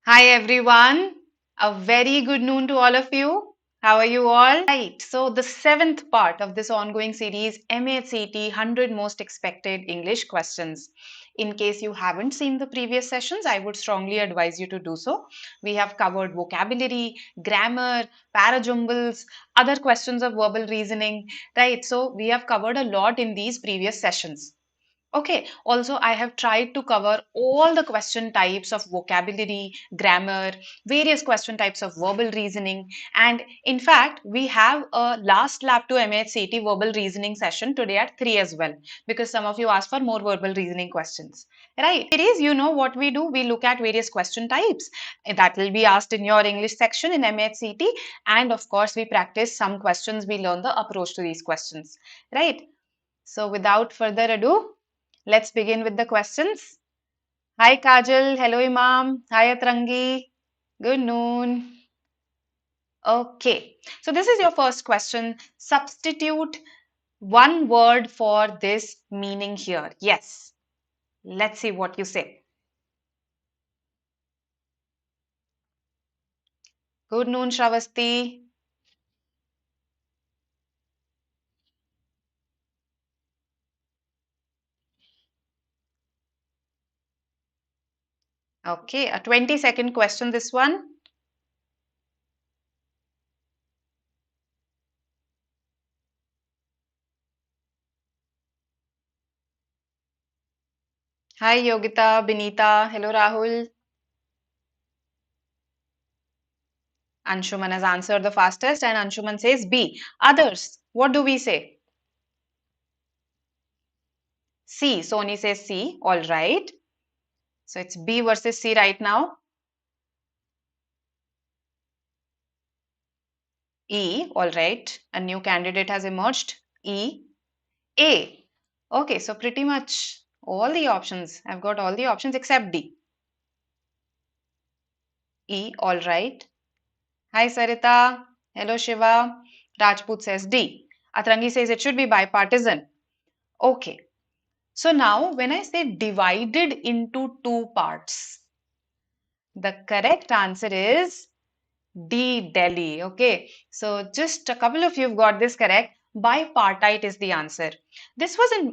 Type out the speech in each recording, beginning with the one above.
Hi everyone. A very good noon to all of you. How are you all? Right. So the seventh part of this ongoing series, MAH CET 100 Most Expected English Questions. In case you haven't seen the previous sessions, I would strongly advise you to do so. We have covered vocabulary, grammar, parajumbles, other questions of verbal reasoning, right? So we have covered a lot in these previous sessions. Okay, also I have tried to cover all the question types of vocabulary, grammar, various question types of verbal reasoning, and in fact, we have a last lap to MAHCT verbal reasoning session today at 3 as well, because some of you asked for more verbal reasoning questions. Right, it is, you know what we do, we look at various question types that will be asked in your English section in MAHCT, and of course, we practice some questions, we learn the approach to these questions. Right, so without further ado, let's begin with the questions. Hi Kajal, hello Imam, hi Atrangi, good noon. Okay, so this is your first question. Substitute one word for this meaning here. Yes, let's see what you say. Good noon, Shravasti. Okay, a 20-second question, this one. Hi Yogita, Binita, hello Rahul. Anshuman has answered the fastest, and Anshuman says B. Others, what do we say? C. Sony says C. All right. So it's B versus C right now. E. All right. A new candidate has emerged. E. A. Okay. So pretty much all the options. I've got all the options except D. E. All right. Hi Sarita. Hello Shiva. Rajput says D. Atrangi says it should be bipartisan. Okay. So now when I say divided into two parts, the correct answer is D, Delhi. Okay, so just a couple of you have got this correct. Bipartite is the answer. This was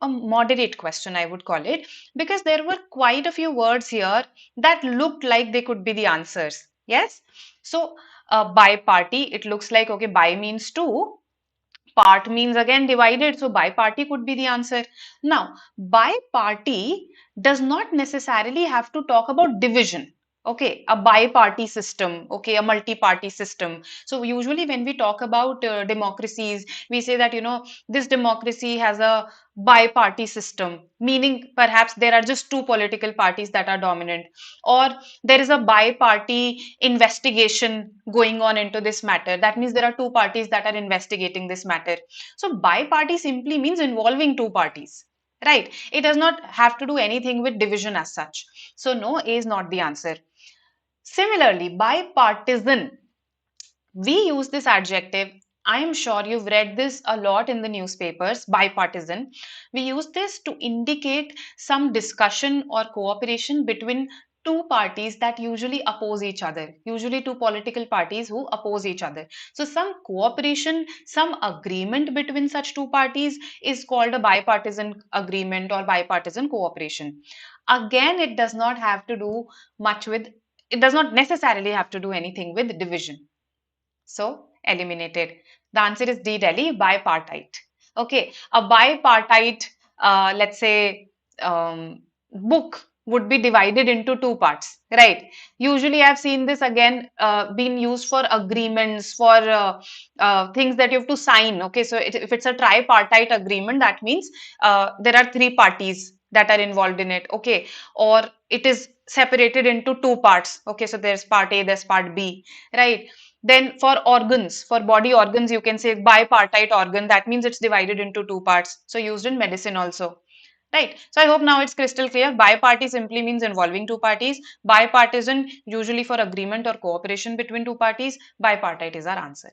a moderate question, I would call it, because there were quite a few words here that looked like they could be the answers. Yes, so bi-party, it looks like okay, bi means two, part means again divided, so bi-party could be the answer. Now, bi-party does not necessarily have to talk about division. Okay, a bi-party system, okay, a multi-party system. So usually when we talk about democracies, we say that, this democracy has a bi-party system, meaning perhaps there are just two political parties that are dominant, or there is a bi-party investigation going on into this matter. That means there are two parties that are investigating this matter. So bi-party simply means involving two parties. Right. It does not have to do anything with division as such. So no, A is not the answer. Similarly, bipartisan, we use this adjective. I am sure you've read this a lot in the newspapers, bipartisan. We use this to indicate some discussion or cooperation between two parties that usually oppose each other, usually two political parties who oppose each other. So, some cooperation, some agreement between such two parties is called a bipartisan agreement or bipartisan cooperation. Again, it does not have to do much with, it does not necessarily have to do anything with division. So eliminated. The answer is D, Delhi, bipartite. Okay, a bipartite, let's say, book would be divided into two parts, right? Usually, I've seen this again being used for agreements, for things that you have to sign. Okay, so if it's a tripartite agreement, that means there are three parties that are involved in it. Okay, or it is separated into two parts. Okay, so there's part A, there's part B, right? Then for organs, for body organs, you can say bipartite organ. That means it's divided into two parts. So used in medicine also. Right. So I hope now it's crystal clear. Bi-party simply means involving two parties. Bipartisan usually for agreement or cooperation between two parties. Bipartite is our answer.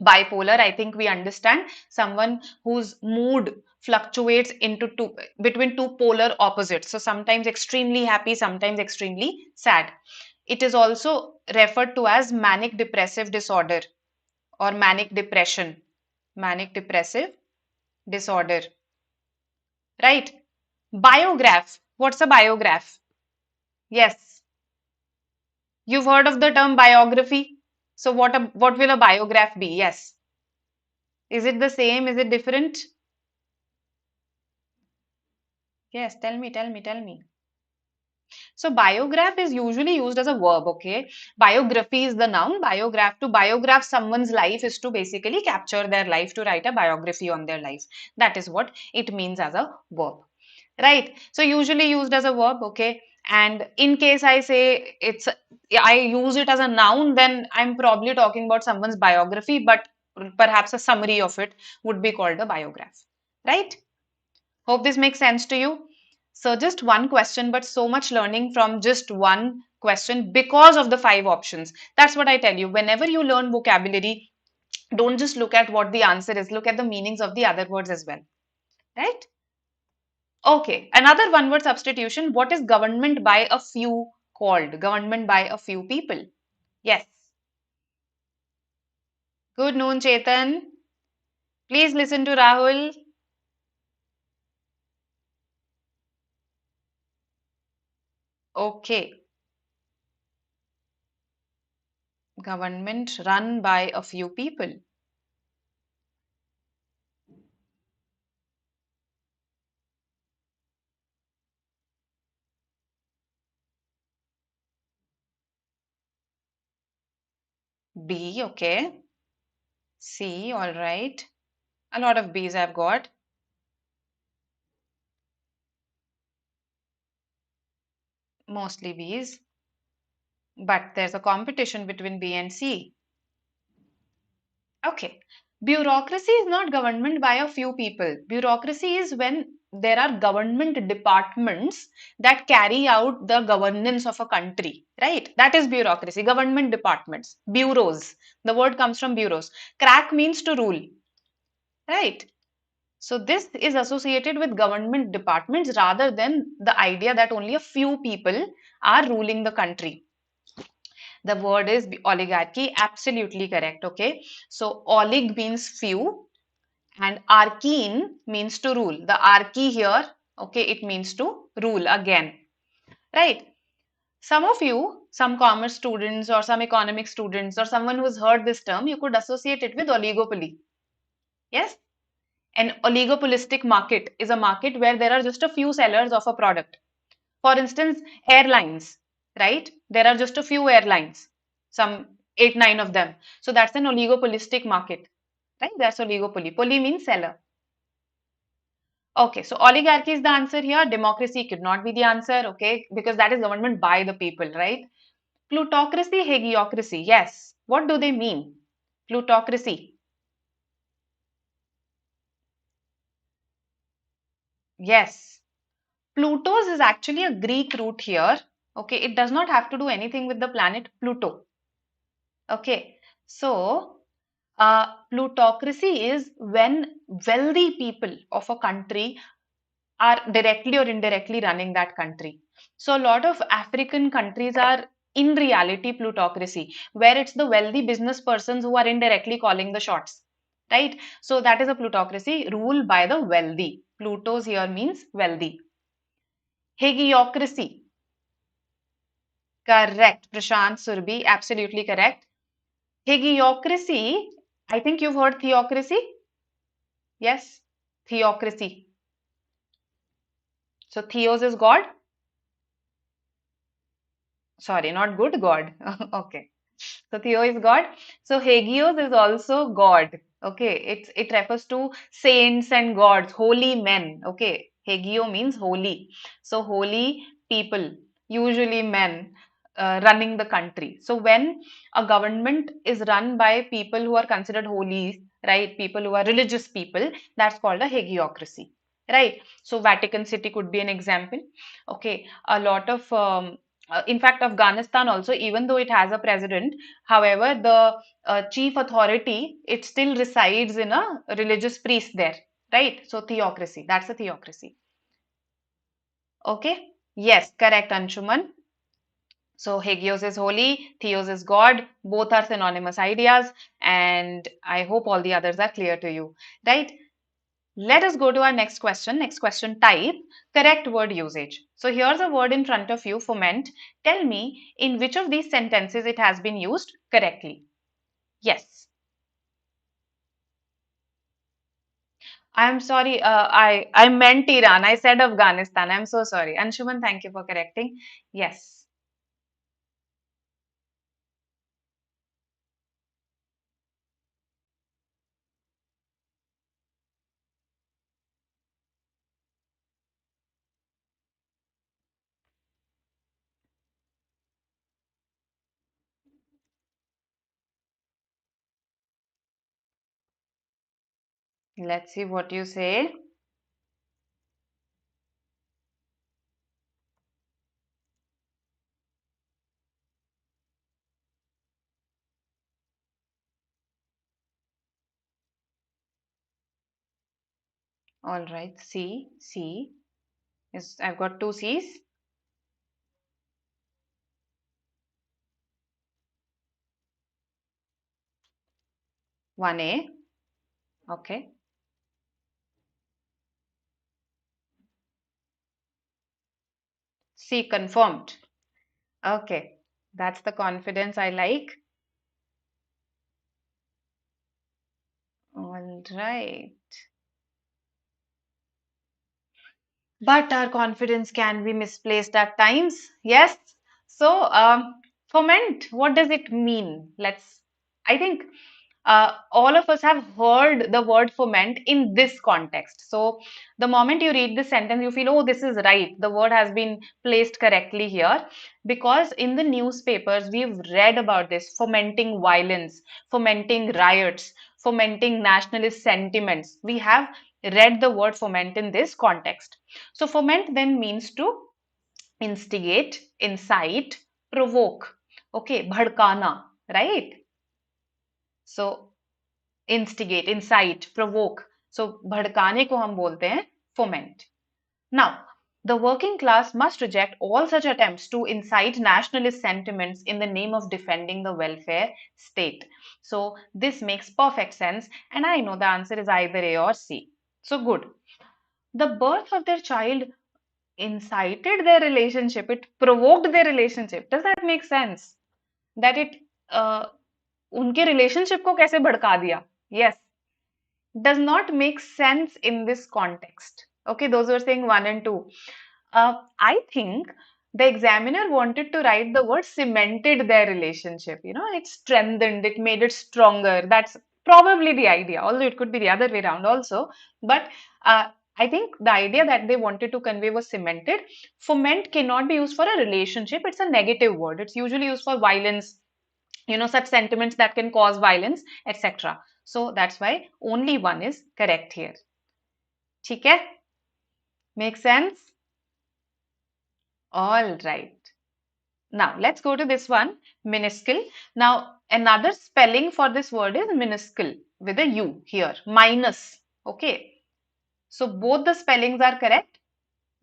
Bipolar, I think we understand someone whose mood fluctuates into between two polar opposites. So sometimes extremely happy, sometimes extremely sad. It is also referred to as manic depressive disorder or manic depression. Manic depressive disorder. Right? Biograph. What's a biograph? Yes. You've heard of the term biography. So what will a biograph be? Yes. Is it the same? Is it different? Yes, tell me. So biograph is usually used as a verb, okay? Biography is the noun. Biograph, to biograph someone's life is to basically capture their life, to write a biography on their life. That is what it means as a verb, right? So usually used as a verb, okay? And in case I say I use it as a noun, then I'm probably talking about someone's biography, but perhaps a summary of it would be called a biograph, right? Hope this makes sense to you. So just one question, but so much learning from just one question because of the five options. That's what I tell you. Whenever you learn vocabulary, don't just look at what the answer is, look at the meanings of the other words as well. Right? Okay. Another one word substitution. What is government by a few called? Government by a few people. Yes. Good noon, Chetan. Please listen to Rahul. Okay. Government run by a few people. B, okay. C, all right. A lot of B's I've got. Mostly B's. But there's a competition between B and C. Okay. Bureaucracy is not government by a few people. Bureaucracy is when there are government departments that carry out the governance of a country, right? That is bureaucracy. Government departments, bureaus. The word comes from bureaus. Crack means to rule, right? So this is associated with government departments rather than the idea that only a few people are ruling the country. The word is oligarchy, absolutely correct, okay? So olig means few and archene means to rule. The archy here, okay, it means to rule again, right? Some of you, some commerce students or some economic students or someone who's heard this term, you could associate it with oligopoly. Yes? An oligopolistic market is a market where there are just a few sellers of a product. For instance, airlines, right? There are just a few airlines, some 8, 9 of them. So that's an oligopolistic market, right? That's oligopoly. Poly means seller. Okay, so oligarchy is the answer here. Democracy could not be the answer, okay? Because that is government by the people, right? Plutocracy, hagiocracy. Yes. What do they mean? Plutocracy. Yes. Pluto's is actually a Greek root here. Okay, it does not have to do anything with the planet Pluto. Okay, so plutocracy is when wealthy people of a country are directly or indirectly running that country. So a lot of African countries are in reality plutocracy, where it's the wealthy business persons who are indirectly calling the shots, right? So that is a plutocracy, rule by the wealthy. Pluto's here means wealthy. Hagiocracy, correct. Prashant Surbi, absolutely correct. Hagiocracy, I think you've heard theocracy. Yes, theocracy. So theos is God. Sorry, not good God. Okay. So Theo is God. So Hagios is also God. Okay. It refers to saints and gods, holy men. Okay. Hagio means holy. So holy people, usually men, running the country. So when a government is run by people who are considered holy, right? People who are religious people, that's called a hagiocracy. Right. So Vatican City could be an example. Okay. A lot of In fact, Afghanistan also, even though it has a president, however, the chief authority, it still resides in a religious priest there, right? So theocracy, that's a theocracy. Okay. Yes, correct, Anshuman. So Hagios is holy, Theos is God. Both are synonymous ideas, and I hope all the others are clear to you, right? Let us go to our next question. Next question type, correct word usage. So here's a word in front of you, foment. Tell me in which of these sentences it has been used correctly. Yes. I'm sorry. I meant Iran. I said Afghanistan. I'm so sorry. Anshuman, thank you for correcting. Yes. Let's see what you say. 'Alright, C, C. Yes, I've got two C's. 1A. Okay. C, confirmed. Okay. That's the confidence I like. All right. But our confidence can be misplaced at times. Yes. So, foment, what does it mean? I think all of us have heard the word foment in this context. So, the moment you read this sentence, you feel, oh, this is right. The word has been placed correctly here. Because in the newspapers, we've read about this fomenting violence, fomenting riots, fomenting nationalist sentiments. We have read the word foment in this context. So, foment then means to instigate, incite, provoke. Okay, bhadkana, right? So, instigate, incite, provoke. So, भड़काने को हम बोलते हैं foment. Now, the working class must reject all such attempts to incite nationalist sentiments in the name of defending the welfare state. So, this makes perfect sense, and I know the answer is either A or C. So, good. The birth of their child incited their relationship, it provoked their relationship. Does that make sense? That it उनके relationship को कैसे भड़का दिया? Yes, does not make sense in this context. Okay, those were saying 1 and 2. I think the examiner wanted to write the word cemented their relationship. You know, it strengthened, it made it stronger. That's probably the idea, although it could be the other way around also. But I think the idea that they wanted to convey was cemented. Foment cannot be used for a relationship, it's a negative word. It's usually used for violence, such sentiments that can cause violence, etc. So that's why only one is correct here. ठीक है? Make sense? All right. Now let's go to this one, minuscule. Now another spelling for this word is minuscule with a U here, minus. Okay. So both the spellings are correct.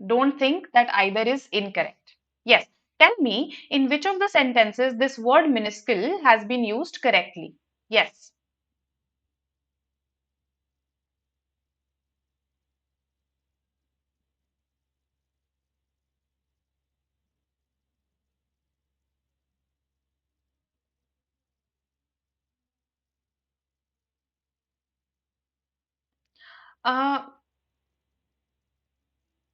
Don't think that either is incorrect. Yes. Tell me in which of the sentences this word minuscule has been used correctly. Yes. Uh,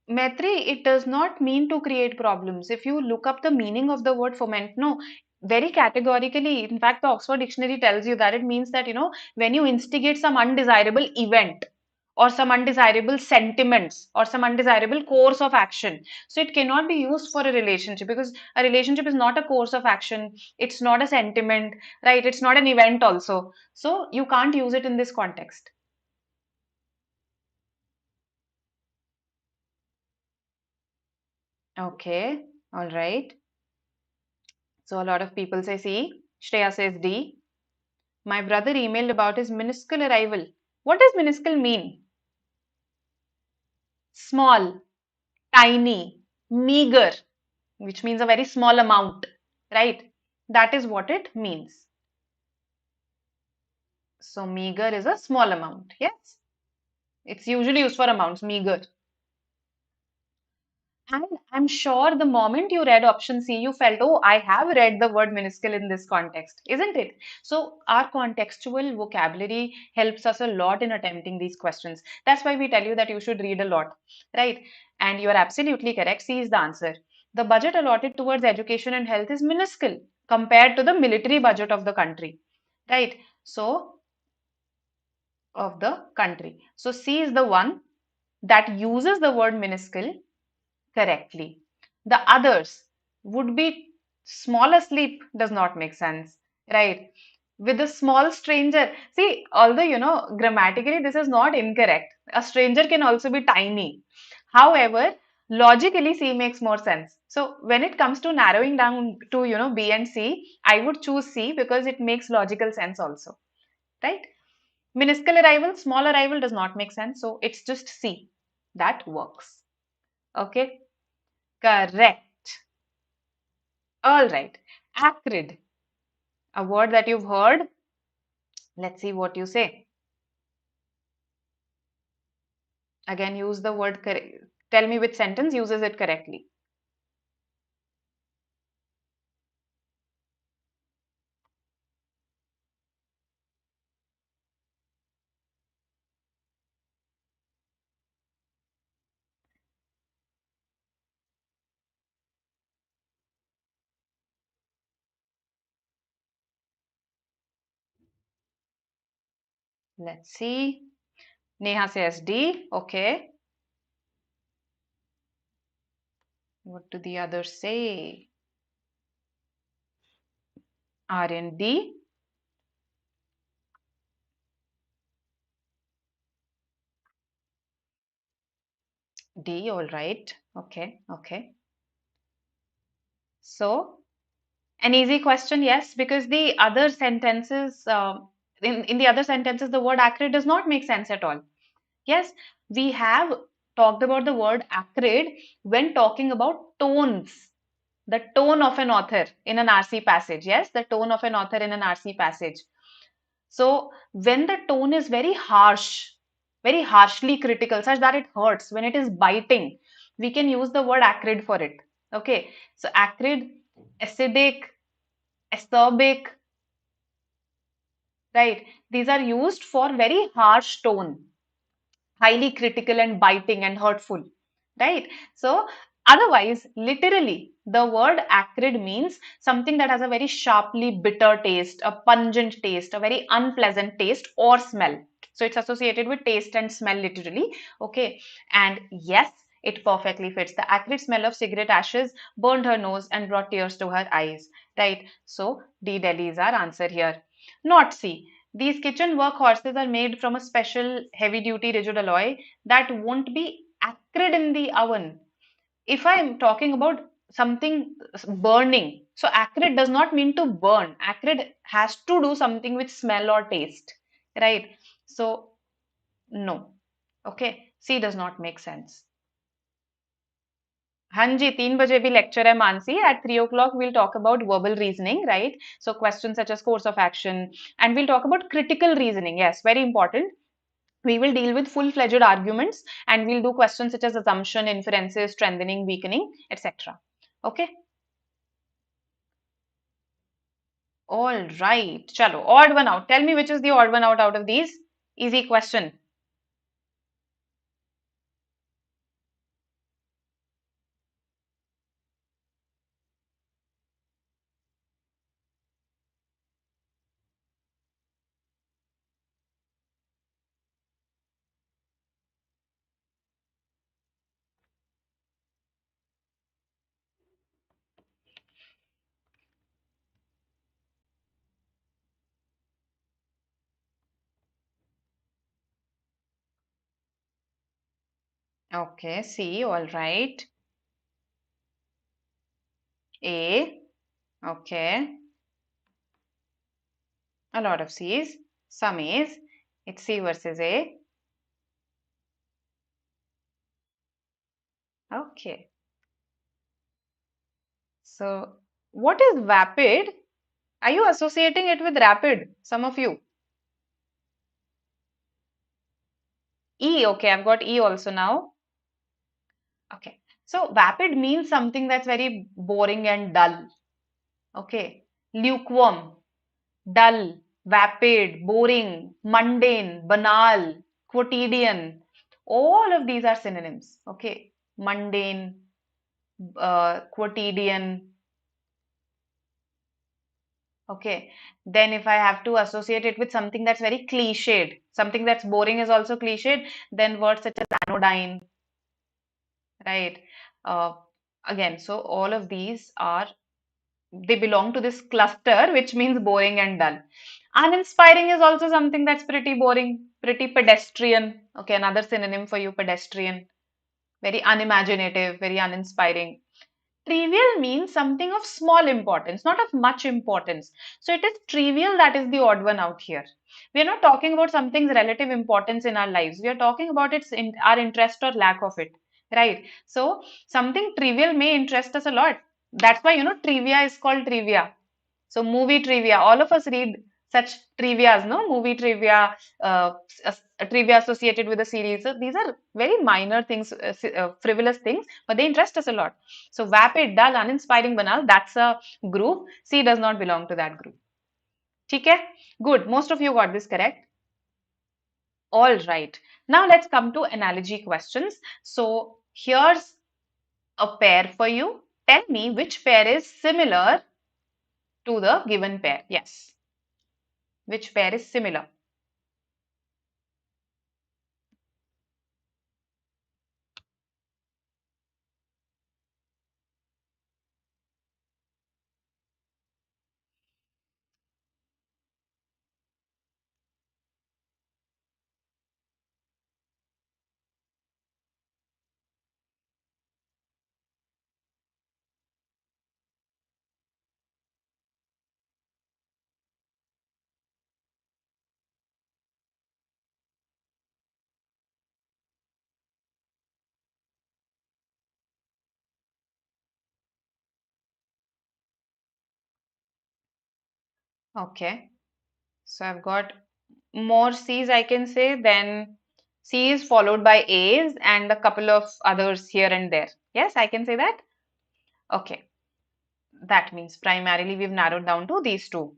Maitri, it does not mean to create problems. If you look up the meaning of the word foment, no, very categorically, in fact, the Oxford Dictionary tells you that it means that, when you instigate some undesirable event or some undesirable sentiments or some undesirable course of action. So it cannot be used for a relationship because a relationship is not a course of action. It's not a sentiment, right? It's not an event also. So you can't use it in this context. Okay, all right. So a lot of people say C. Shreya says D. My brother emailed about his minuscule arrival. What does minuscule mean? Small, tiny, meager, which means a very small amount, right? That is what it means. So meager is a small amount. Yes. It's usually used for amounts, meager. And I'm sure the moment you read option C, you felt, oh, I have read the word minuscule in this context, isn't it? So, our contextual vocabulary helps us a lot in attempting these questions. That's why we tell you that you should read a lot, right? And you are absolutely correct. C is the answer. The budget allotted towards education and health is minuscule compared to the military budget of the country, right? So, of the country. So, C is the one that uses the word minuscule correctly. The others would be small asleep does not make sense, right? With a small stranger. See, although grammatically this is not incorrect. A stranger can also be tiny. However, logically C makes more sense. So when it comes to narrowing down to B and C, I would choose C because it makes logical sense also, right? Minuscule arrival, small arrival does not make sense. So it's just C. That works. Okay. Correct. All right. Acrid, a word that you've heard. Let's see what you say. Again, use the word correct. Tell me which sentence uses it correctly. Let's see. Neha says D. Okay. What do the others say? Aryan D. D. All right. Okay. Okay. So, an easy question, yes, because the other sentences, in the other sentences, the word acrid does not make sense at all. Yes, we have talked about the word acrid when talking about tones, the tone of an author in an RC passage. Yes, the tone of an author in an RC passage. So, when the tone is very harsh, very harshly critical, such that it hurts, when it is biting, we can use the word acrid for it. Okay, so acrid, acidic, acerbic, right? These are used for very harsh tone, highly critical and biting and hurtful, right? So otherwise, literally, the word acrid means something that has a very sharply bitter taste, a pungent taste, a very unpleasant taste or smell. So it's associated with taste and smell literally. Okay, and yes, it perfectly fits. The acrid smell of cigarette ashes burned her nose and brought tears to her eyes, right? So D, Delhi is our answer here, not C. These kitchen workhorses are made from a special heavy duty rigid alloy that won't be acrid in the oven. If I am talking about something burning, so acrid does not mean to burn. Acrid has to do something with smell or taste, right? So, no. Okay, C does not make sense. हाँ जी 3 बजे भी lecture है Mansi at 3 o'clock we'll talk about verbal reasoning, right? So questions such as course of action, and we'll talk about critical reasoning. Yes, very important. We will deal with full-fledged arguments, and we'll do questions such as assumption, inferences, strengthening, weakening, etc. Okay. All right. Chalo, odd one out. Tell me which is the odd one out of these. Easy question. Okay, C. All right. A. Okay. A lot of C's, some A's. It's C versus A. Okay. So, what is vapid? Are you associating it with rapid? Some of you. E, okay, I've got E also now. Okay. So, vapid means something that's very boring and dull. Okay. Lukewarm, dull, vapid, boring, mundane, banal, quotidian. All of these are synonyms. Okay. Mundane, quotidian. Okay. Then if I have to associate it with something that's very cliched, something that's boring is also cliched, then words such as anodyne, right? Uh, Again, so all of these are, they belong to this cluster, which means boring and dull. Uninspiring is also something that's pretty boring, pretty pedestrian. Okay, another synonym for you, pedestrian. Very unimaginative, very uninspiring. Trivial means something of small importance, not of much importance. So it is trivial that is the odd one out here. We are not talking about something's relative importance in our lives. We are talking about its in our interest or lack of it, right? So something trivial may interest us a lot. That's why trivia is called trivia. So movie trivia, all of us read such trivias, no? Movie trivia, trivia associated with a series. So these are very minor things, frivolous things, but they interest us a lot. So vapid, dull, uninspiring, banal, that's a group. C does not belong to that group. Okay? Good. Most of you got this correct. All right. Now let's come to analogy questions. So here's a pair for you. Tell me which pair is similar to the given pair. Yes. Which pair is similar? Okay. So I've got more C's, I can say, then C's followed by A's and a couple of others here and there. Yes, I can say that. Okay. That means primarily we've narrowed down to these two.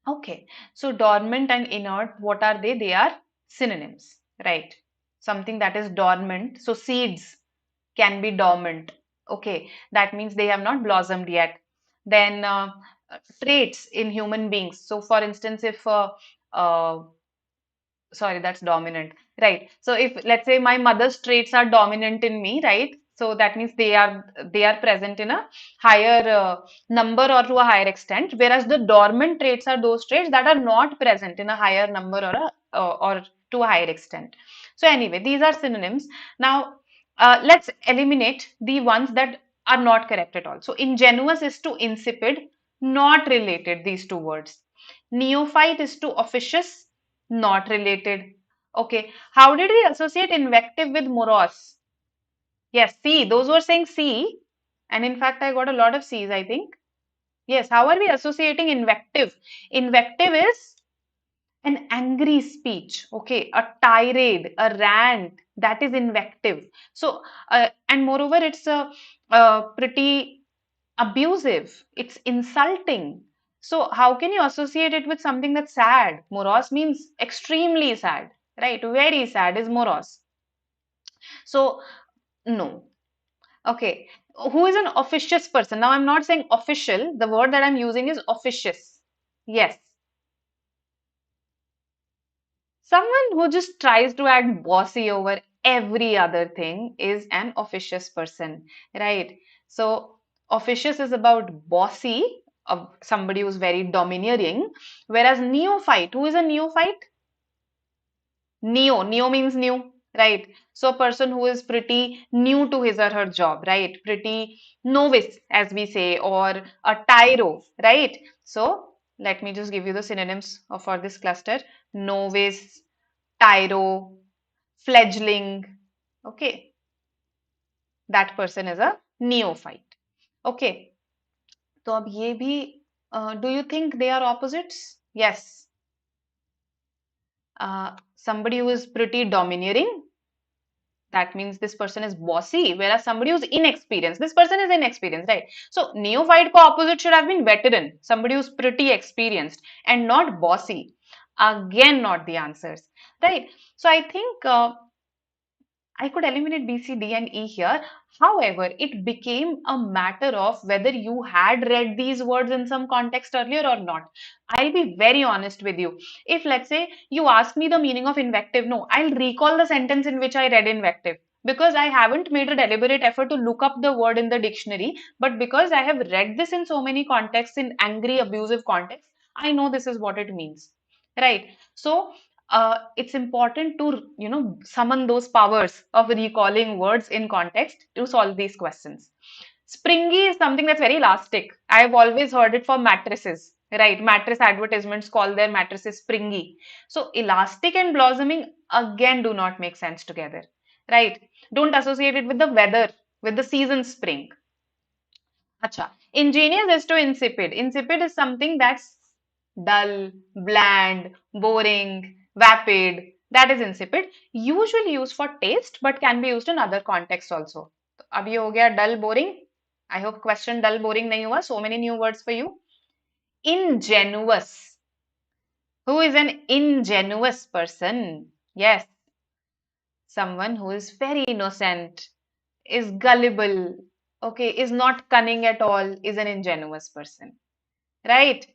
Okay. So dormant and inert, what are they? They are synonyms, right? Something that is dormant. So seeds can be dormant. Okay. That means they have not blossomed yet. Then traits in human beings. So for instance, if uh, sorry, that's dominant, right? So if let's say my mother's traits are dominant in me, right? So that means they are present in a higher number or to a higher extent, whereas the dormant traits are those traits that are not present in a higher number or to a higher extent. So anyway, these are synonyms. Now let's eliminate the ones that are not correct at all. So ingenuous is to insipid, not related, these two words. Neophyte is to officious, not related. Okay. How did we associate invective with morose? Yes, C. Those were saying C. And in fact, I got a lot of C's, I think. Yes. How are we associating invective? Invective is an angry speech. Okay. A tirade, a rant. That is invective. So, and moreover, it's a pretty abusive, it's insulting. So, how can you associate it with something that's sad? Morose means extremely sad, right? Very sad is morose. So, no. Okay. Who is an officious person? Now, I'm not saying official. The word that I'm using is officious. Yes. Someone who just tries to act bossy over every other thing is an officious person, right? So, officious is about bossy, somebody who's very domineering, whereas neophyte, who is a neophyte? Neo means new, right? So a person who is pretty new to his or her job, right? Pretty novice, as we say, or a tyro, right? So let me just give you the synonyms for this cluster. Novice, tyro, fledgling. Okay, that person is a neophyte. Okay, तो अब ये भी do you think they are opposites? Yes. Somebody who is pretty domineering, that means this person is bossy, whereas somebody who's inexperienced, this person is inexperienced, right? So neophyte ko opposite should have been veteran, somebody who's pretty experienced and not bossy. Again, not the answers, right? So I think I could eliminate B, C, D, and E here. However, it became a matter of whether you had read these words in some context earlier or not. I'll be very honest with you. If, let's say, you ask me the meaning of invective, no, I'll recall the sentence in which I read invective because I haven't made a deliberate effort to look up the word in the dictionary. But because I have read this in so many contexts, in angry, abusive contexts, I know this is what it means. Right? So, it's important to summon those powers of recalling words in context to solve these questions. Springy is something that's very elastic. I've always heard it for mattresses, right? Mattress advertisements call their mattresses springy. So elastic and blossoming again do not make sense together, right? Don't associate it with the weather, with the season spring. Acha. Ingenious is to insipid. Insipid is something that's dull, bland, boring, vapid. That is insipid. Usually used for taste, but can be used in other contexts also. तो अब ये हो गया dull, boring. I hope question dull, boring नहीं हुआ. So many new words for you. Ingenuous. Who is an ingenuous person? Yes, someone who is very innocent, is gullible, okay, is not cunning at all, is an ingenuous person, right?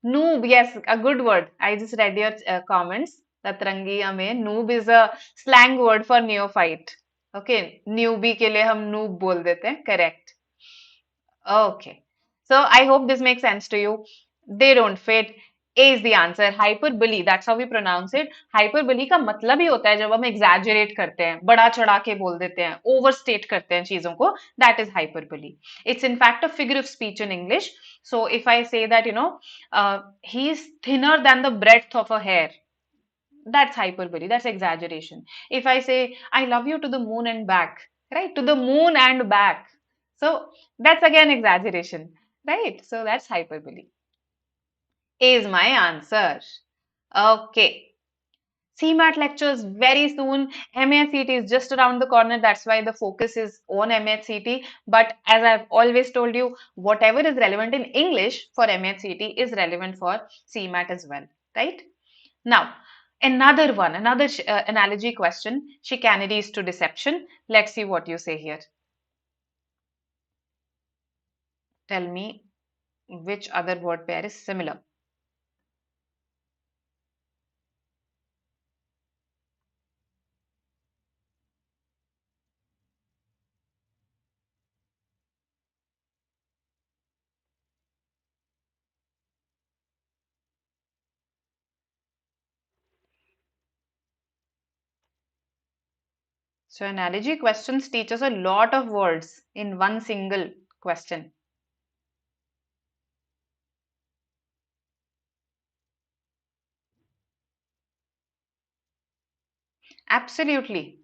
Noob, yes, a good word. I just read your comments. Tatrangiya mein noob is a slang word for neophyte. Okay, newbie के लिए हम noob बोल देते हैं. Correct. Okay. So I hope this makes sense to you. They don't fit. A is the answer. Hyperbole, that's how we pronounce it. Hyperbole का मतलब ही होता है जब हम exaggerate करते हैं, बड़ा चढ़ा के बोल देते हैं, overstate करते हैं चीजों को. That is hyperbole. It's in fact a figure of speech in English. So if I say that, he is thinner than the breadth of a hair, that's hyperbole. That's exaggeration. If I say, I love you to the moon and back, right? To the moon and back. So that's again exaggeration, right? So that's hyperbole. A is my answer. Okay. CMAT lectures very soon. MAH CET is just around the corner. That's why the focus is on MAH CET. But as I've always told you, whatever is relevant in English for MAH CET is relevant for CMAT as well, right? Now, another one, another analogy question, chicanities to deception. Let's see what you say here. Tell me which other word pair is similar. So analogy questions teach us a lot of words in one single question. Absolutely.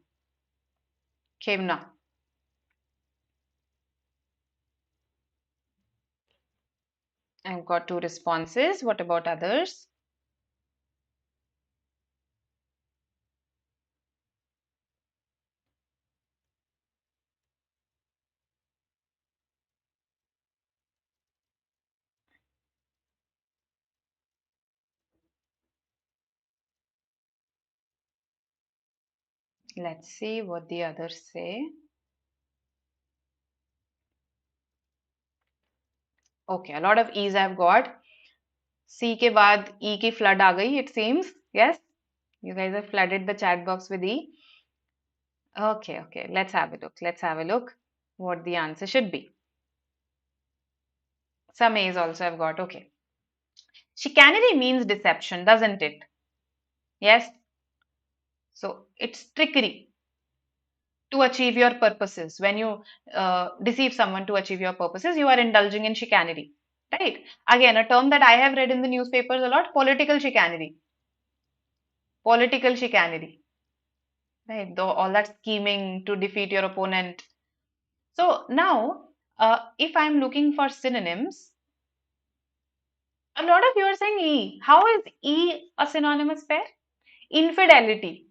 Khemna. I've got two responses. What about others? Let's see what the others say. Okay, a lot of E's I've got. C के बाद E की flood आ गई, it seems. Yes, you guys have flooded the chat box with E. Okay, okay, let's have a look. Let's have a look what the answer should be. Some A's also I've got. Okay. Chicanery means deception, doesn't it? Yes. So it's trickery. to achieve your purposes. When you deceive someone to achieve your purposes, you are indulging in chicanery, right? Again, a term that I have read in the newspapers a lot: political chicanery. Political chicanery, right? Though all that scheming to defeat your opponent. So now, if I'm looking for synonyms, a lot of you are saying E. How is E a synonymous pair? Infidelity.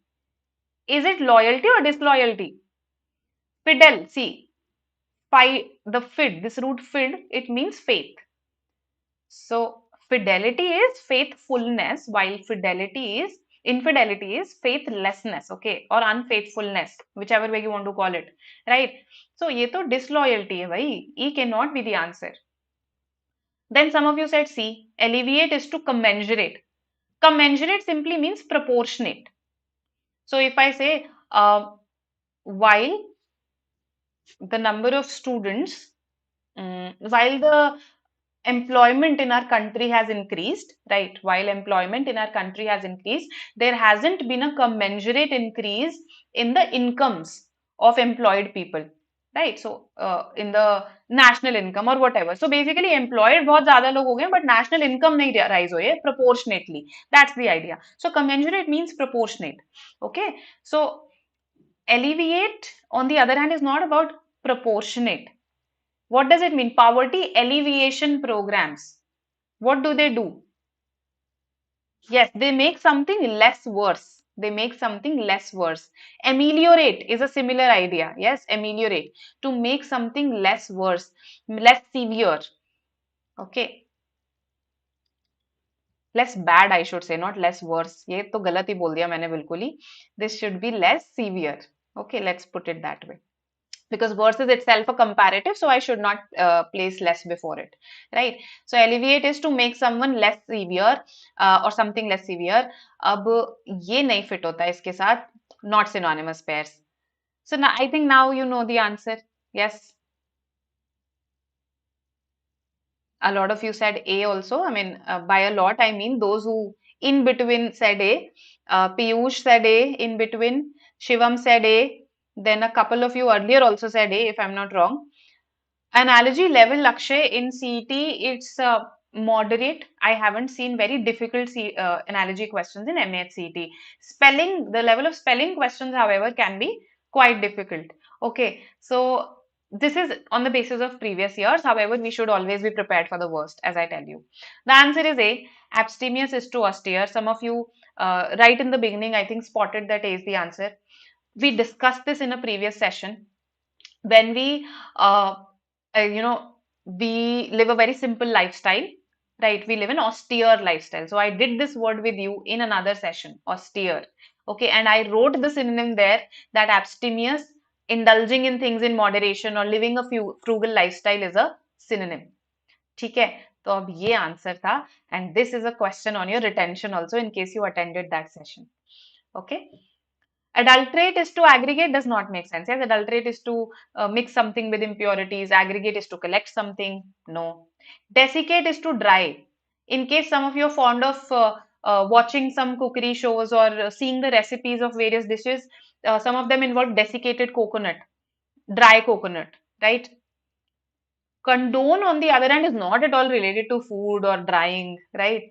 Is it loyalty or disloyalty? Fidel, see, the fid, this root fid, it means faith. So fidelity is faithfulness, while infidelity is faithlessness, okay, or unfaithfulness, whichever way you want to call it, right? So ये तो disloyalty है भाई. E cannot be the answer. Then some of you said C. Alleviate is to commensurate. Commensurate simply means proportionate. So if I say while the number of students, while the employment in our country has increased, right? While employment in our country has increased, there hasn't been a commensurate increase in the incomes of employed people, right? So in the national income or whatever. So basically, employed बहुत ज़्यादा लोग हो गए, but national income नहीं rise हुई है proportionately. That's the idea. So commensurate means proportionate. Okay. So alleviate, on the other hand, is not about proportionate. What does it mean? Poverty alleviation programs. What do they do? Yes, they make something less worse. They make something less worse. Ameliorate is a similar idea. Yes, ameliorate. To make something less worse, less severe. Okay. Less bad, I should say, not less worse. ये तो गलत ही बोल दिया मैंने बिल्कुल ही. This should be less severe. Okay, let's put it that way. Because verse is itself a comparative, so I should not place less before it, right? So alleviate is to make someone less severe or something less severe. अब ये नहीं fit होता है इसके साथ, not synonymous pairs. So now, I think now you know the answer. Yes. A lot of you said A also. I mean, by a lot, I mean those who in between said A. Piyush said A in between. Shivam said A. Then a couple of you earlier also said A, if I'm not wrong. Analogy level, Lakshay, in CET, it's moderate. I haven't seen very difficult analogy questions in MAH CET. Spelling, the level of spelling questions, however, can be quite difficult. Okay, so this is on the basis of previous years. However, we should always be prepared for the worst, as I tell you. The answer is A. Abstemious is to austere. Some of you, right in the beginning, I think spotted that A is the answer. We discussed this in a previous session. When we you know, we live a very simple lifestyle, right? We live an austere lifestyle. So I did this word with you in another session, austere. Okay, and I wrote the synonym there, that abstemious, indulging in things in moderation or living a frugal lifestyle is a synonym. ठीक है, तो अब ये answer था, and this is a question on your retention also in case you attended that session. Okay. Adulterate is to aggregate does not make sense. Yes, adulterate is to mix something with impurities. Aggregate is to collect something. No. Desiccate is to dry. In case some of you are fond of watching some cookery shows or seeing the recipes of various dishes, some of them involve desiccated coconut, dry coconut, right? Condone, on the other hand, is not at all related to food or drying, right?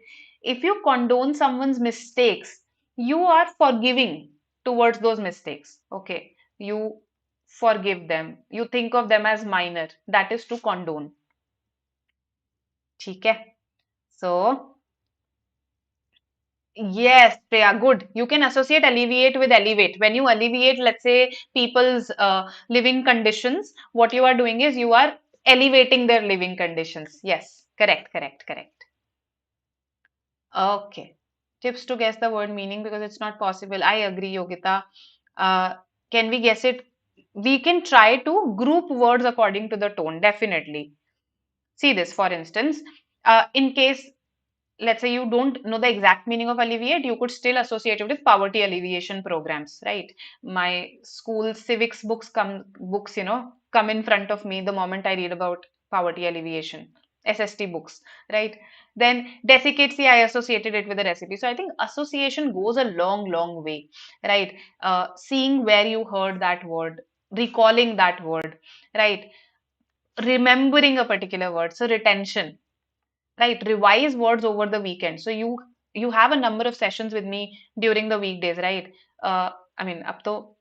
If you condone someone's mistakes, you are forgiving towards those mistakes. Okay, you forgive them, you think of them as minor. That is to condone. ठीक है? So yes, Priya, good. You can associate alleviate with elevate. When you alleviate, let's say, people's living conditions, what you are doing is you are elevating their living conditions. Yes, correct, correct, correct. Okay. Tips to guess the word meaning because it's not possible. I agree, Yogita. Can we guess it? We can try to group words according to the tone, definitely. See this, for instance, in case, let's say you don't know the exact meaning of alleviate, you could still associate it with poverty alleviation programs, right? My school civics books, come in front of me the moment I read about poverty alleviation, SST books, right? Then desiccate, see, I associated it with a recipe. So I think association goes a long, long way, right? Seeing where you heard that word, recalling that word, right? Remembering a particular word, so retention, right? Revise words over the weekend. So you have a number of sessions with me during the weekdays, right? I mean, अब तो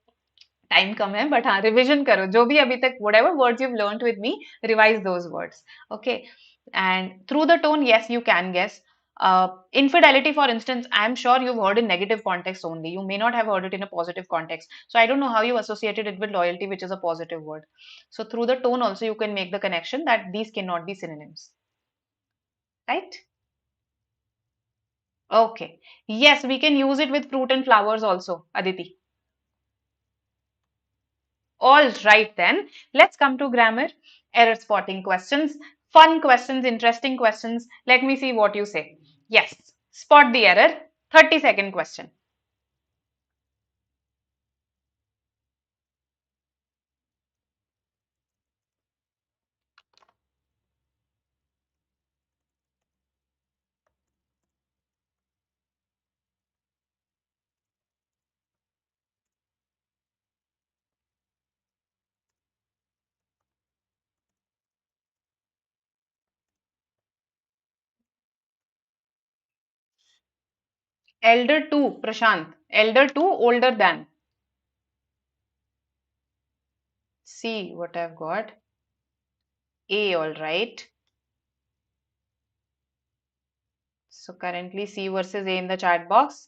time कम है but हाँ revision करो जो भी अभी तक whatever words you've learned with me, revise those words. Okay, and through the tone, yes, you can guess. Infidelity, for instance, I'm sure you've heard in negative context only. You may not have heard it in a positive context, so I don't know how you associated it with loyalty, which is a positive word. So through the tone also you can make the connection that these cannot be synonyms, right? Okay, yes, we can use it with fruit and flowers also, Aditi. All right, then, let's come to grammar, error spotting questions, fun questions, interesting questions. Let me see what you say. Yes, spot the error. 30-second question. Elder to, Prashant. Elder to, older than. C, what I've got. A, all right. So currently C versus A in the chat box.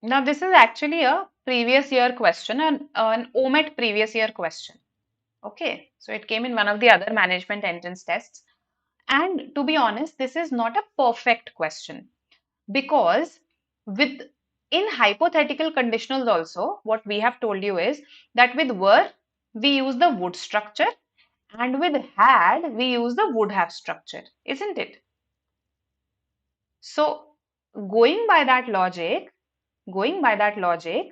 Now, this is actually a previous year question, an OMET previous year question. Okay, so it came in one of the other management entrance tests. And to be honest, this is not a perfect question because with in hypothetical conditionals also, what we have told you is that with were, we use the would structure, and with had, we use the would have structure, isn't it? So going by that logic, going by that logic,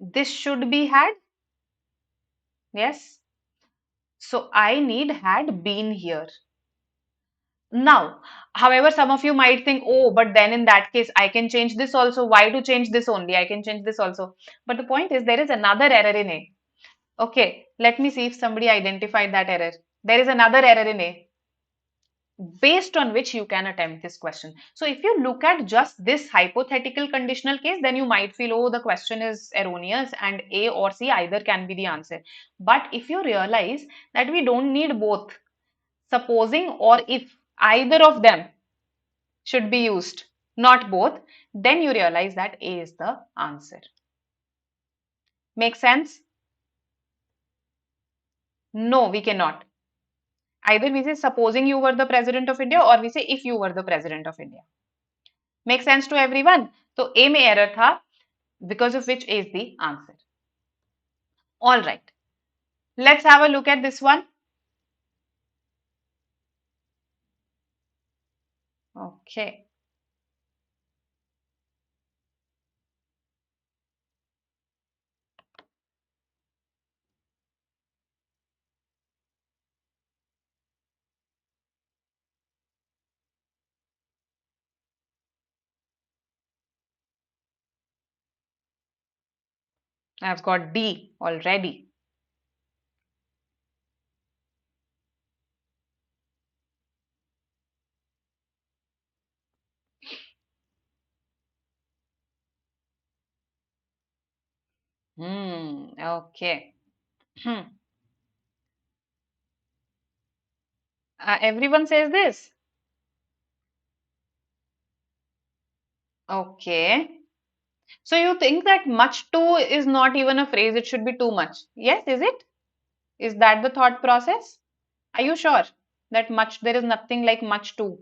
this should be had, yes. So I need had been here. Now, however, some of you might think, oh, but then in that case, I can change this also. Why to change this only? I can change this also. But the point is, there is another error in A. Okay, let me see if somebody identified that error. There is another error in A based on which you can attempt this question. So if you look at just this hypothetical conditional case, then you might feel, oh, the question is erroneous and A or C either can be the answer. But if you realize that we don't need both, supposing or if either of them should be used, not both, then you realize that A is the answer. Make sense? No, we cannot. Either we say supposing you were the president of India or we say if you were the president of India. Make sense to everyone? So A में error था, because of which A is the answer. All right. Let's have a look at this one. Okay. I've got D already. Okay. Everyone says this. Okay. So you think that much too is not even a phrase, it should be too much. Yes, is it? Is that the thought process? Are you sure that much, there is nothing like much too?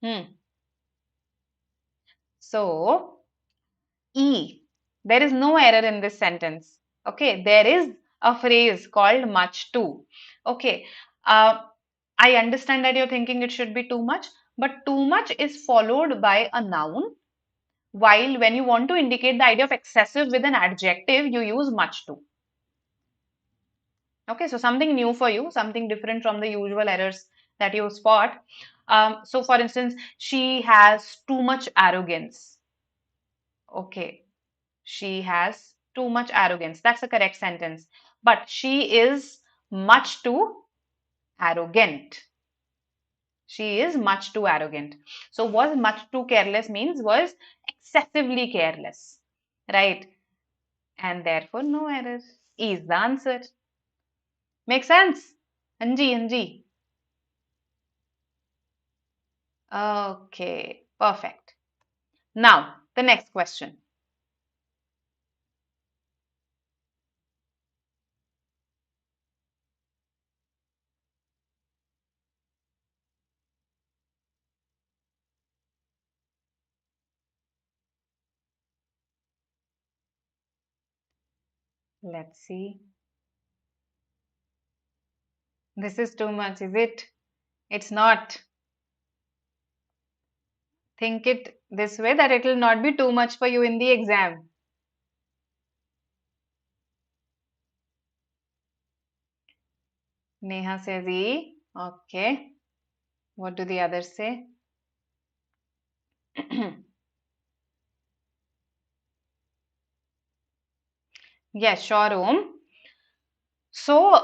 Hmm. So, E, there is no error in this sentence. Okay, there is a phrase called much too. Okay, I understand that you're thinking it should be too much, but too much is followed by a noun while when you want to indicate the idea of excessive with an adjective, you use much to. Okay, so something new for you, something different from the usual errors that you spot. So for instance, she has too much arrogance. Okay, she has too much arrogance. That's a correct sentence. But she is much too arrogant. She is much too arrogant. So was much too careless means was excessively careless. Right? And therefore no error is the answer. Make sense? Anji, Anji. Okay, perfect. Now, the next question. Let's see. This is too much, is it? It's not. Think it this way that it will not be too much for you in the exam. Neha says E. Okay. What do the others say? Yes, sure, Om. So,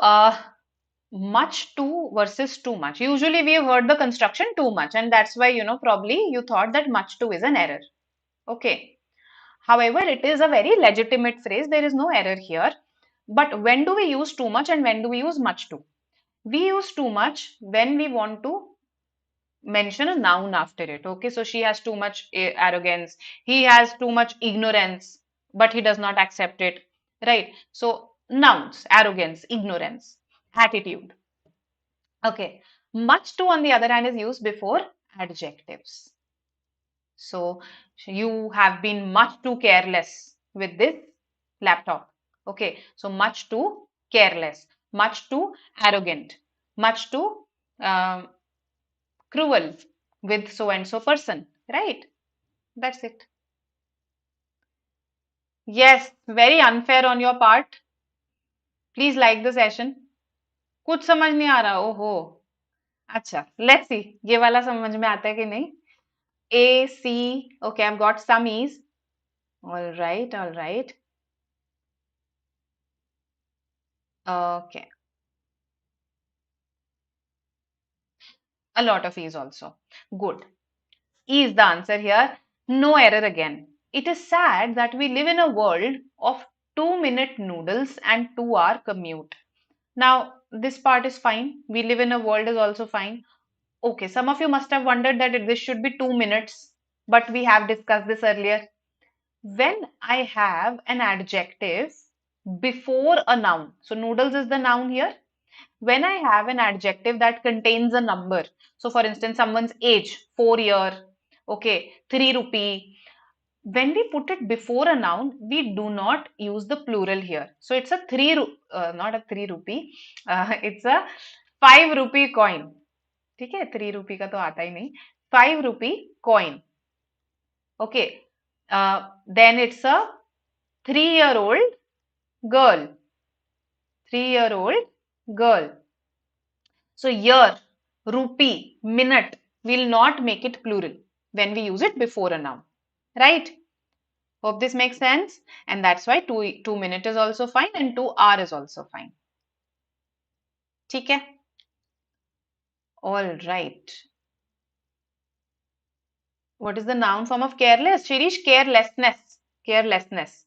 much too versus too much. Usually we have heard the construction too much, and that's why, probably you thought that much too is an error. Okay. However, it is a very legitimate phrase. There is no error here. But when do we use too much and when do we use much too? We use too much when we want to mention a noun after it. Okay, so she has too much arrogance. He has too much ignorance, but he does not accept it. Right? So, nouns, arrogance, ignorance, attitude. Okay. Much too, on the other hand, is used before adjectives. So you have been much too careless with this laptop. Okay, so much too careless, much too arrogant, much too um, cruel with so and so person. Right? That's it. Yes, very unfair on your part. Please like the session. कुछ समझ नहीं आ रहा ओहो अच्छा let's see ये वाला समझ में आता है कि नहीं A C okay I've got some E's all right okay a lot of E's also good E is the answer here. No error again. It is sad that we live in a world of 2-minute noodles and 2-hour commute. Now, this part is fine. We live in a world is also fine. Okay, some of you must have wondered that this should be 2 minutes, but we have discussed this earlier. When I have an adjective before a noun, so noodles is the noun here. When I have an adjective that contains a number, so for instance, someone's age, 4 year, okay, 3 rupee. When we put it before a noun, we do not use the plural here. So it's a not a 3 rupee, it's a 5 rupee coin. ठीक है 3 rupee का तो आता ही नहीं 5 rupee coin. Okay, then it's a 3-year-old girl. 3-year-old girl. So year, rupee, minute will not make it plural when we use it before a noun. Right? Hope this makes sense. And that's why 2 minute is also fine and 2 hour is also fine. ठीक है? All right. What is the noun form of careless? Shirish, carelessness. Carelessness.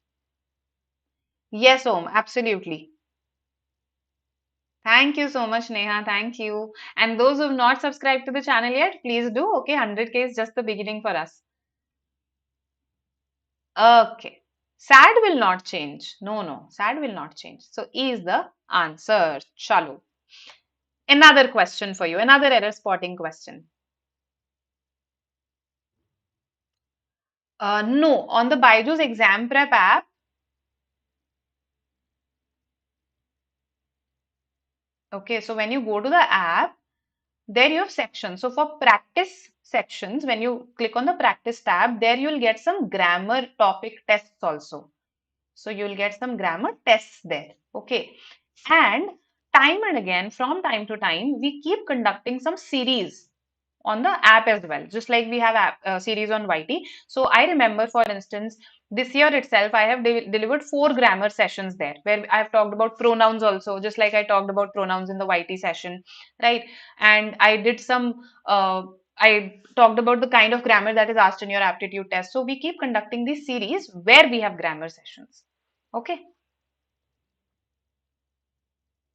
Yes, Om, absolutely. Thank you so much, Neha. Thank you. And those who have not subscribed to the channel yet, please do. Okay, 100K is just the beginning for us. Okay. Sad will not change. No, no. Sad will not change. So, E is the answer. Chalo. Another question for you. Another error spotting question. No. On the BYJU'S exam prep app, okay, so when you go to the app, there you have sections. So for practice sections, when you click on the practice tab, there you'll get some grammar topic tests also. So you'll get some grammar tests there. Okay. And time and again, from time to time, we keep conducting some series on the app as well, just like we have app series on YT. So I remember, for instance, this year itself, I have delivered 4 grammar sessions there, where I have talked about pronouns also, just like I talked about pronouns in the YT session, right? And I did some, I talked about the kind of grammar that is asked in your aptitude test. So we keep conducting these series where we have grammar sessions. Okay,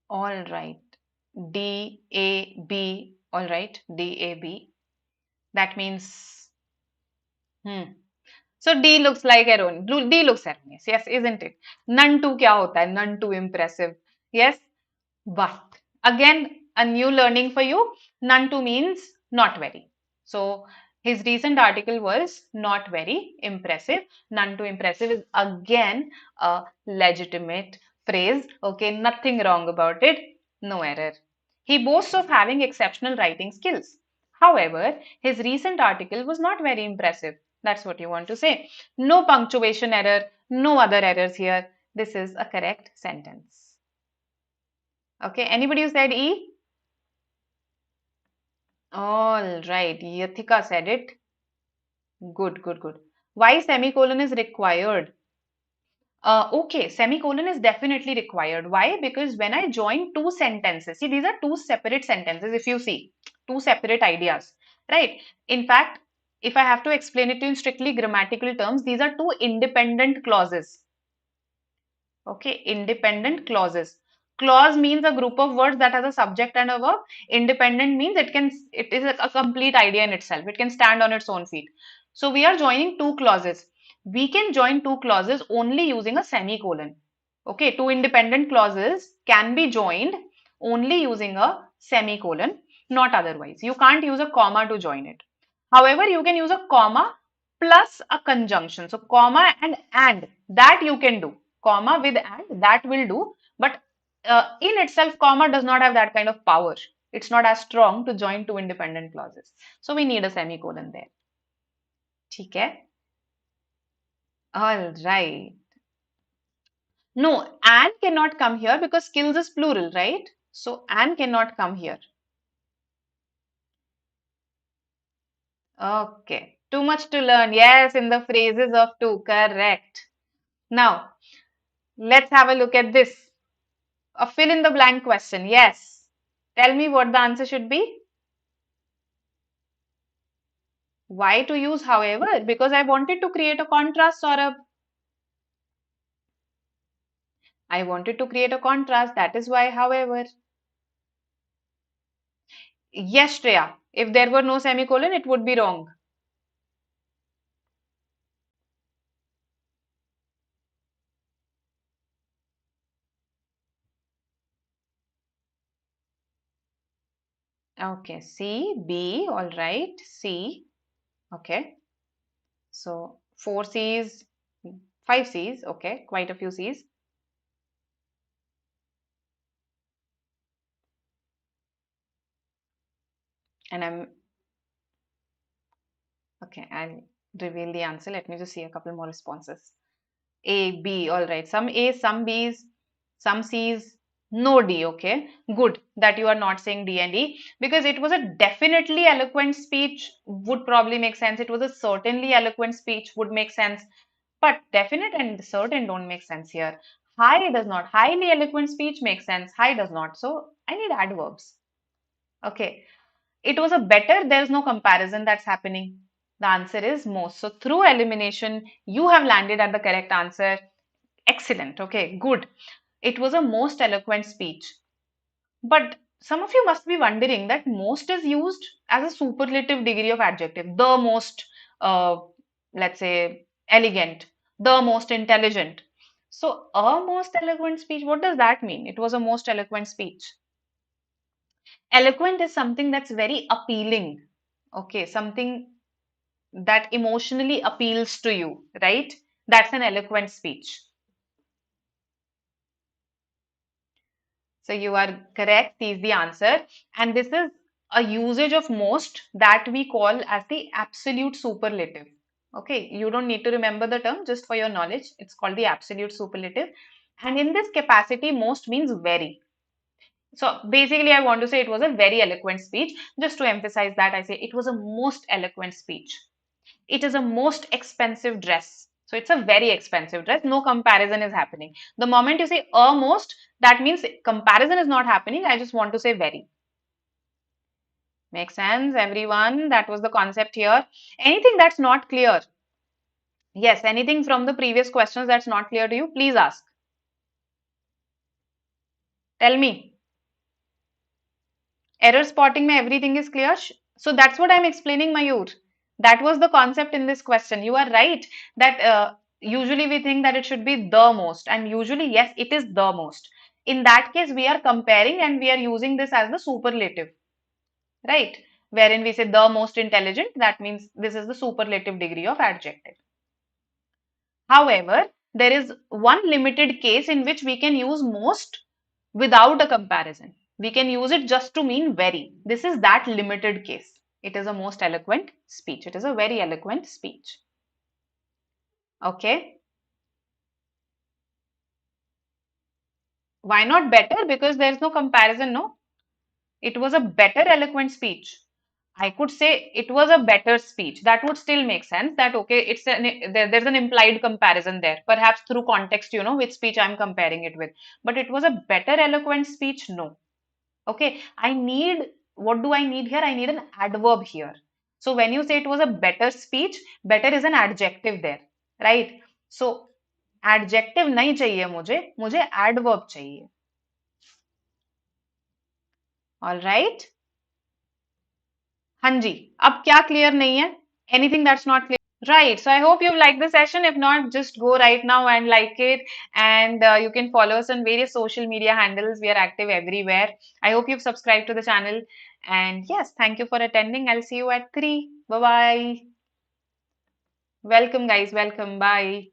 all right. DAB, all right, DAB. That means, hmm. So D looks like erroneous. D looks erroneous. Yes, isn't it? None too क्या होता है? None too impressive. Yes, but again, a new learning for you. None too means not very. So his recent article was not very impressive. None too impressive is again a legitimate phrase. Okay, nothing wrong about it. No error. He boasts of having exceptional writing skills. However, his recent article was not very impressive. That's what you want to say. No punctuation error, no other errors here. This is a correct sentence. Okay, anybody who said E? All right, Yathika said it. Good, good, good. Why semicolon is required? Okay, semicolon is definitely required. Why? Because when I join two sentences, see, these are two separate sentences, if you see, two separate ideas, right? In fact, if I have to explain it in strictly grammatical terms, these are two independent clauses. Okay, independent clauses. Clause means a group of words that has a subject and a verb. Independent means it is a complete idea in itself. It can stand on its own feet. So we are joining two clauses. We can join two clauses only using a semicolon. Okay, two independent clauses can be joined only using a semicolon, not otherwise. You can't use a comma to join it. However, you can use a comma plus a conjunction. So comma and that you can do. Comma with and that will do. But in itself, comma does not have that kind of power. It's not as strong to join two independent clauses. So we need a semicolon there. ठीक है? All right. No, and cannot come here because skills is plural, right? So and cannot come here. Okay. Too much to learn. Yes, in the phrases of to. Correct. Now, let's have a look at this. A fill in the blank question. Yes. Tell me what the answer should be. Why to use however? Because I wanted to create a contrast, Saurabh. I wanted to create a contrast. That is why, however. Yes, Shreya. If there were no semicolon, it would be wrong. Okay. C, B. All right. C. Okay. So 4 C's, 5 C's. Okay. Quite a few C's. And I'm okay. I'll reveal the answer. Let me just see a couple more responses. A, B, all right. Some A's, some B's, some C's, no D. Okay, good that you are not saying D and E because it was a definitely eloquent speech would probably make sense. It was a certainly eloquent speech would make sense, but definite and certain don't make sense here. High does not. Highly eloquent speech makes sense. High does not. So I need adverbs. Okay. It was a better, there's no comparison that's happening. The answer is most. So through elimination, you have landed at the correct answer. Excellent. Okay, good. It was a most eloquent speech. But some of you must be wondering that most is used as a superlative degree of adjective. The most, uh, let's say, elegant, the most intelligent. So a most eloquent speech, what does that mean? It was a most eloquent speech. Eloquent is something that's very appealing. Okay, something that emotionally appeals to you, right? That's an eloquent speech. So you are correct. C is the answer. And this is a usage of most that we call as the absolute superlative. Okay, you don't need to remember the term, just for your knowledge. It's called the absolute superlative. And in this capacity, most means very. So basically, I want to say it was a very eloquent speech. Just to emphasize that, I say it was a most eloquent speech. It is a most expensive dress. So it's a very expensive dress. No comparison is happening. The moment you say a most, that means comparison is not happening. I just want to say very. Make sense, everyone? That was the concept here. Anything that's not clear? Yes, anything from the previous questions that's not clear to you, please ask. Tell me. Error spotting mein everything is clear. So that's what I'm explaining, Mayur. That was the concept in this question. You are right that usually we think that it should be the most, and usually, yes, it is the most. In that case, we are comparing and we are using this as the superlative, right? Wherein we say the most intelligent, that means this is the superlative degree of adjective. However, there is one limited case in which we can use most without a comparison. We can use it just to mean very. This is that limited case. It is a most eloquent speech. It is a very eloquent speech. Okay. Why not better? Because there is no comparison, no? It was a better eloquent speech. I could say it was a better speech. That would still make sense. That okay, there's an implied comparison there. Perhaps through context, you know, which speech I'm comparing it with. But it was a better eloquent speech. No. Okay. What do I need here? I need an adverb here. So when you say it was a better speech, better is an adjective there, right? So adjective नहीं चाहिए मुझे adverb चाहिए. All right. हाँ जी. अब क्या clear नहीं है? Anything that's not clear? Right. So I hope you've liked the session. If not, just go right now and like it. And you can follow us on various social media handles. We are active everywhere. I hope you've subscribed to the channel. And yes, thank you for attending. I'll see you at 3. Bye bye. Welcome, guys. Welcome. Bye.